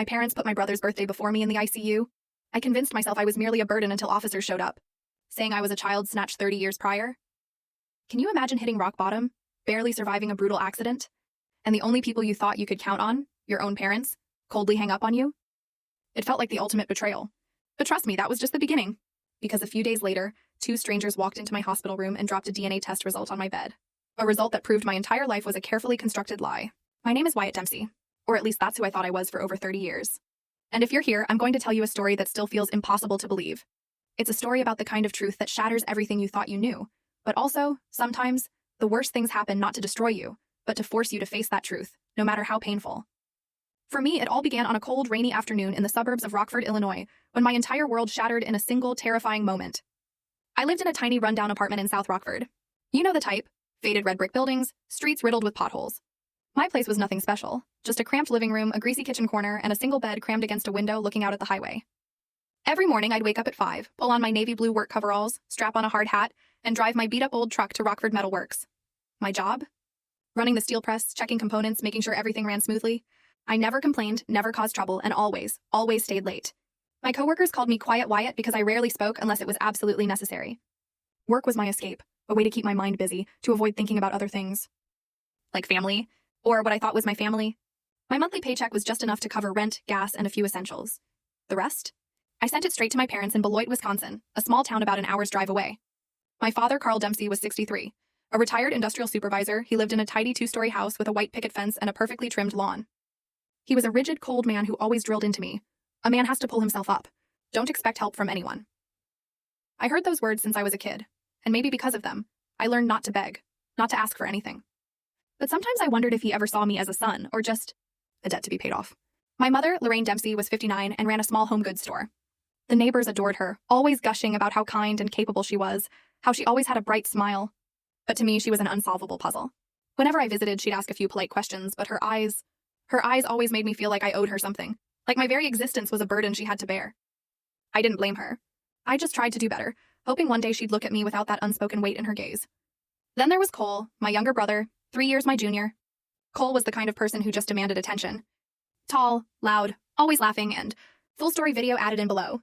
My parents put my brother's birthday before me in the ICU. I convinced myself I was merely a burden until officers showed up, saying I was a child snatched 30 years prior. Can you imagine hitting rock bottom, barely surviving a brutal accident, and the only people you thought you could count on, your own parents, coldly hang up on you? It felt like the ultimate betrayal. But trust me, that was just the beginning. Because a few days later, two strangers walked into my hospital room and dropped a DNA test result on my bed. A result that proved my entire life was a carefully constructed lie. My name is Wyatt Dempsey, or at least that's who I thought I was for over 30 years. And if you're here, I'm going to tell you a story that still feels impossible to believe. It's a story about the kind of truth that shatters everything you thought you knew. But also, sometimes, the worst things happen not to destroy you, but to force you to face that truth, no matter how painful. For me, it all began on a cold, rainy afternoon in the suburbs of Rockford, Illinois, when my entire world shattered in a single, terrifying moment. I lived in a tiny, rundown apartment in South Rockford. You know the type: faded red brick buildings, streets riddled with potholes. My place was nothing special, just a cramped living room, a greasy kitchen corner, and a single bed crammed against a window looking out at the highway. Every morning, I'd wake up at 5, pull on my navy blue work coveralls, strap on a hard hat, and drive my beat-up old truck to Rockford Metal Works. My job? Running the steel press, checking components, making sure everything ran smoothly. I never complained, never caused trouble, and always stayed late. My coworkers called me Quiet Wyatt because I rarely spoke unless it was absolutely necessary. Work was my escape, a way to keep my mind busy, to avoid thinking about other things. Like family, or what I thought was my family. My monthly paycheck was just enough to cover rent, gas, and a few essentials. The rest? I sent it straight to my parents in Beloit, Wisconsin, a small town about an hour's drive away. My father, Carl Dempsey, was 63. A retired industrial supervisor, he lived in a tidy 2-story house with a white picket fence and a perfectly trimmed lawn. He was a rigid, cold man who always drilled into me. A man has to pull himself up. Don't expect help from anyone. I heard those words since I was a kid, and maybe because of them, I learned not to beg, not to ask for anything. But sometimes I wondered if he ever saw me as a son, or just a debt to be paid off. My mother, Lorraine Dempsey, was 59 and ran a small home goods store. The neighbors adored her, always gushing about how kind and capable she was, how she always had a bright smile. But to me, she was an unsolvable puzzle. Whenever I visited, she'd ask a few polite questions, but her eyes always made me feel like I owed her something, like my very existence was a burden she had to bear. I didn't blame her. I just tried to do better, hoping one day she'd look at me without that unspoken weight in her gaze. Then there was Cole, my younger brother, 3 years my junior. Cole was the kind of person who just demanded attention. Tall, loud, always laughing, and full story video added in below.